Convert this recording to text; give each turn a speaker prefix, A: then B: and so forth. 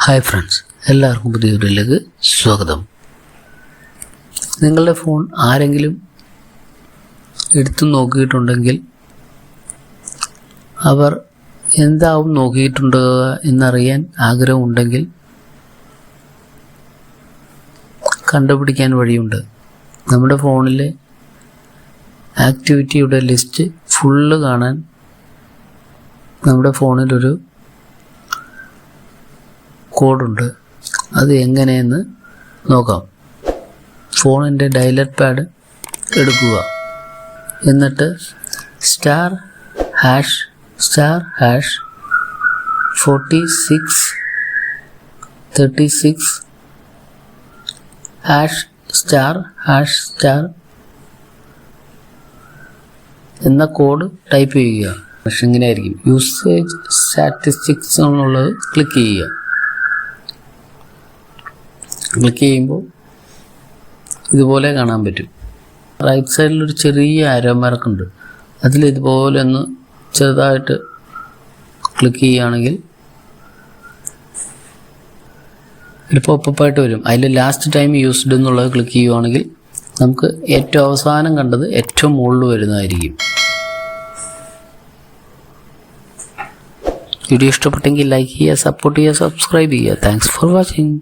A: Hi friends, എല്ലാവർക്കും പുതിയ വീഡിയോയിലേക്ക് സ്വാഗതം. നിങ്ങളുടെ ഫോൺ ആരെങ്കിലും എടുത്തു നോക്കിയിട്ടുണ്ടെങ്കിൽ അവർ എന്താവും നോക്കിയിട്ടുണ്ടോ എന്നറിയാൻ ആഗ്രഹമുണ്ടെങ്കിൽ കണ്ടുപിടിക്കാൻ വഴിയുണ്ട്. നമ്മുടെ ഫോണിലെ ആക്ടിവിറ്റിയുടെ ലിസ്റ്റ് ഫുള്ള് കാണാൻ നമ്മുടെ ഫോണിലൊരു കോഡുണ്ട്. അത് എങ്ങനെയെന്ന് നോക്കാം. ഫോണിൻ്റെ ഡയലറ്റ് പാഡ് എടുക്കുക. എന്നിട്ട് *#*46 36 #* എന്ന കോഡ് ടൈപ്പ് ചെയ്യുക. പക്ഷെ ഇങ്ങനെ ആയിരിക്കും. യൂസേജ് സ്റ്റാറ്റിസ്റ്റിക്സ് എന്നുള്ളത് ക്ലിക്ക് ചെയ്യുക. ക്ലിക്ക് ചെയ്യുമ്പോൾ ഇതുപോലെ കാണാൻ പറ്റും. റൈറ്റ് സൈഡിലൊരു ചെറിയ ആരോ മാർക്കുണ്ട്. അതിൽ ഇതുപോലെ ഒന്ന് ചെറുതായിട്ട് ക്ലിക്ക് ചെയ്യുകയാണെങ്കിൽ ഒരു പോപ്പപ്പായിട്ട് വരും. അതിൽ ലാസ്റ്റ് ടൈം യൂസ്ഡ് എന്നുള്ളത് ക്ലിക്ക് ചെയ്യുകയാണെങ്കിൽ നമുക്ക് ഏറ്റവും അവസാനം കണ്ടത് ഏറ്റവും മുകളിൽ വരുന്നതായിരിക്കും. വീഡിയോ ഇഷ്ടപ്പെട്ടെങ്കിൽ ലൈക്ക് ചെയ്യുക, സപ്പോർട്ട് ചെയ്യുക, സബ്സ്ക്രൈബ് ചെയ്യുക. Thanks for watching.